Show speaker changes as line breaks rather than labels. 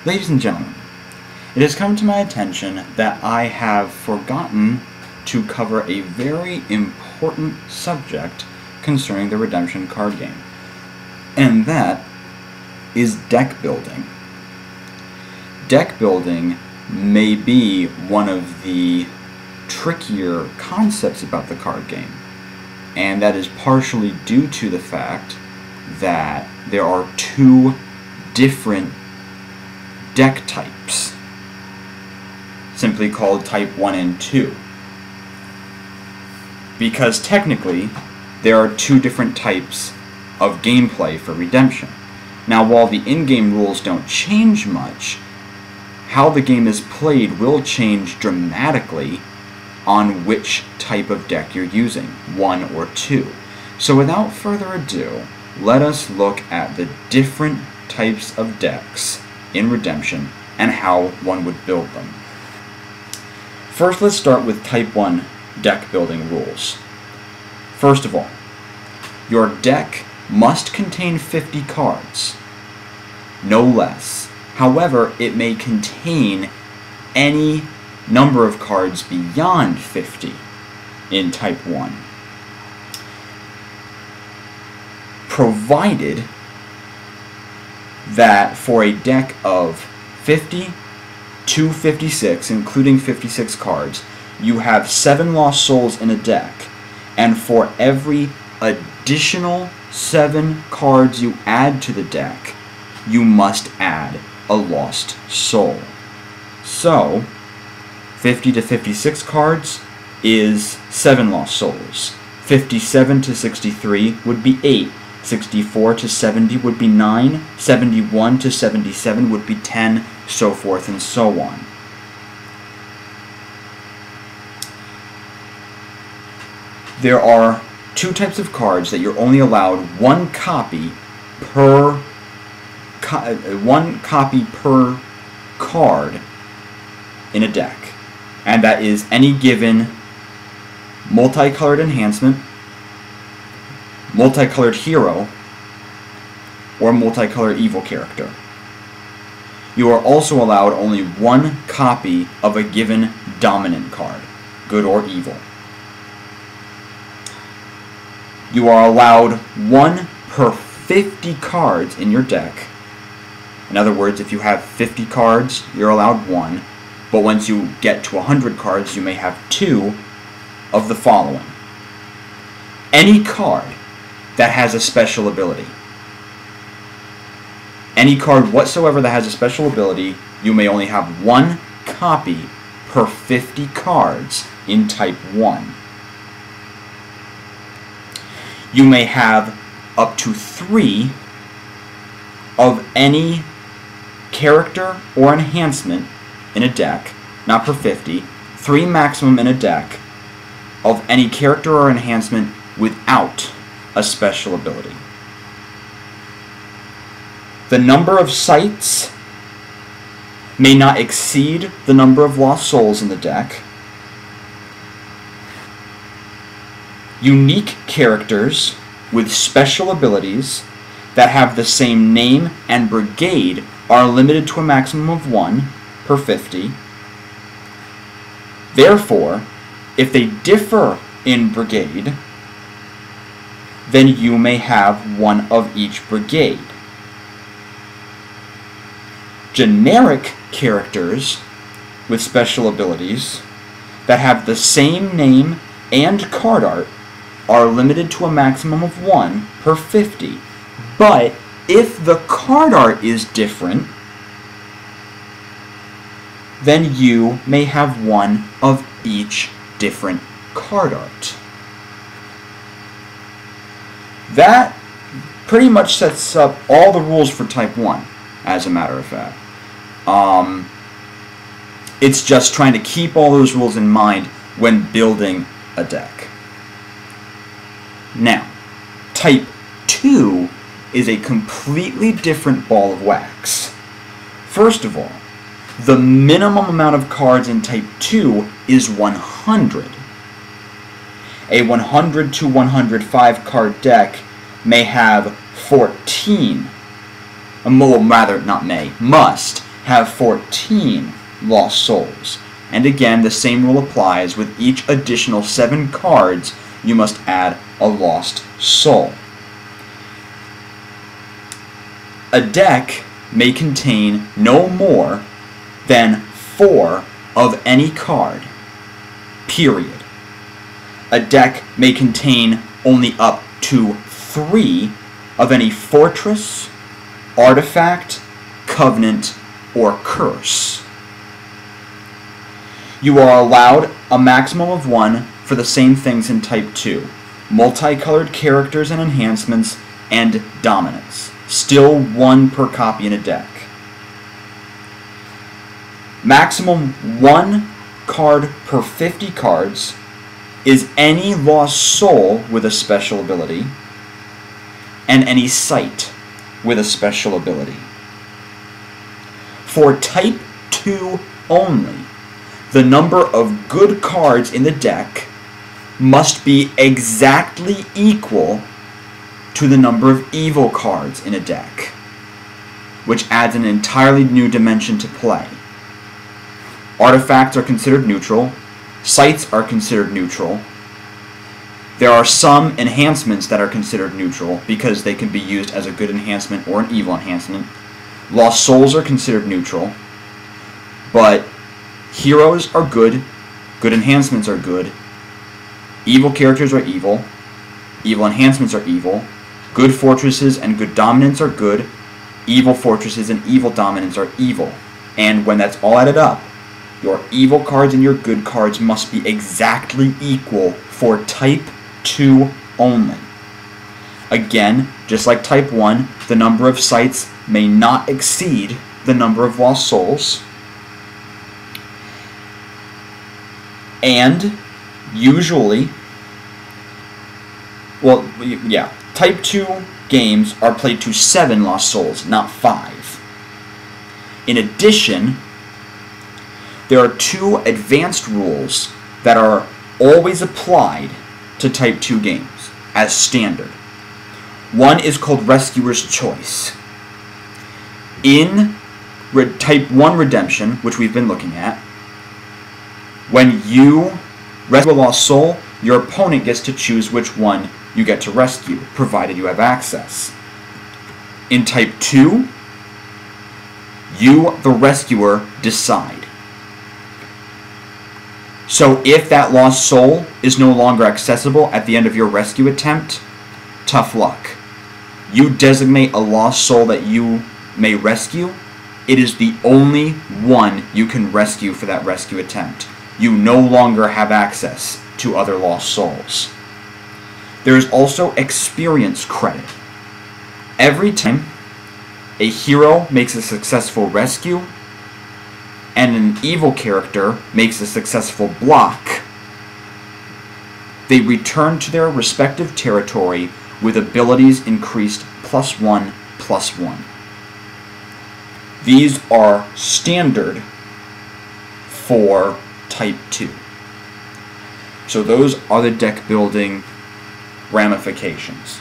Ladies and gentlemen, it has come to my attention that I have forgotten to cover a very important subject concerning the Redemption card game, and that is deck building. Deck building may be one of the trickier concepts about the card game, and that is partially due to the fact that there are two different deck types, simply called Type 1 and 2. Because technically, there are two different types of gameplay for Redemption. Now, while the in-game rules don't change much, how the game is played will change dramatically on which type of deck you're using, 1 or 2. So without further ado, let us look at the different types of decks in Redemption and how one would build them. First, let's start with Type 1 deck building rules. First of all, your deck must contain 50 cards, no less. However, it may contain any number of cards beyond 50 in Type 1, provided that for a deck of 50 to 56, including 56 cards, you have 7 Lost Souls in a deck, and for every additional 7 cards you add to the deck, you must add a Lost Soul. So, 50 to 56 cards is 7 Lost Souls. 57 to 63 would be 8. 64 to 70 would be 9, 71 to 77 would be 10, so forth and so on. There are two types of cards that you're only allowed one copy per card in a deck, and that is any given multicolored enhancement, multicolored hero, or multicolored evil character. You are also allowed only one copy of a given dominant card, good or evil. You are allowed 1 per 50 cards in your deck. In other words, if you have 50 cards, you're allowed 1, but once you get to 100 cards, you may have 2 of the following. Any card that has a special ability. Any card whatsoever that has a special ability, you may only have 1 copy per 50 cards in Type 1. You may have up to 3 of any character or enhancement in a deck, not per 50, 3 maximum in a deck of any character or enhancement without a special ability. The number of sites may not exceed the number of Lost Souls in the deck. Unique characters with special abilities that have the same name and brigade are limited to a maximum of 1 per 50. Therefore, if they differ in brigade, then you may have 1 of each brigade. Generic characters with special abilities that have the same name and card art are limited to a maximum of 1 per 50. But if the card art is different, then you may have 1 of each different card art. That pretty much sets up all the rules for Type 1, as a matter of fact. It's just trying to keep all those rules in mind when building a deck. Now, Type 2 is a completely different ball of wax. First of all, the minimum amount of cards in Type 2 is 100. A 100 to 105 card deck may have 14, must have 14 Lost Souls. And again, the same rule applies. With each additional 7 cards, you must add a Lost Soul. A deck may contain no more than 4 of any card, period. A deck may contain only up to 3 of any fortress, artifact, covenant, or curse. You are allowed a maximum of 1 for the same things in Type 2. Multicolored characters and enhancements, and dominance. Still 1 per copy in a deck. Maximum 1 card per 50 cards is any Lost Soul with a special ability, and any sight with a special ability. For Type 2 only, the number of good cards in the deck must be exactly equal to the number of evil cards in a deck, which adds an entirely new dimension to play. Artifacts are considered neutral. Sights are considered neutral. There are some enhancements that are considered neutral because they can be used as a good enhancement or an evil enhancement. Lost Souls are considered neutral, but heroes are good, good enhancements are good, evil characters are evil, evil enhancements are evil, good fortresses and good dominance are good, evil fortresses and evil dominance are evil. And when that's all added up, your evil cards and your good cards must be exactly equal for Type 2 only. Again, just like Type 1, the number of sights may not exceed the number of Lost Souls. And usually, well, yeah, Type 2 games are played to 7 Lost Souls, not 5. In addition, there are 2 advanced rules that are always applied to Type 2 games as standard. One is called Rescuer's Choice. In Type 1 Redemption, which we've been looking at, when you rescue a Lost Soul, your opponent gets to choose which one you get to rescue, provided you have access. In Type 2, you, the rescuer, decide. So if that Lost Soul is no longer accessible at the end of your rescue attempt, tough luck. You designate a Lost Soul that you may rescue. It is the only one you can rescue for that rescue attempt. You no longer have access to other Lost Souls. There is also experience credit. Every time a hero makes a successful rescue and an evil character makes a successful block, they return to their respective territory with abilities increased +1/+1. These are standard for Type 2. So those are the deck building ramifications.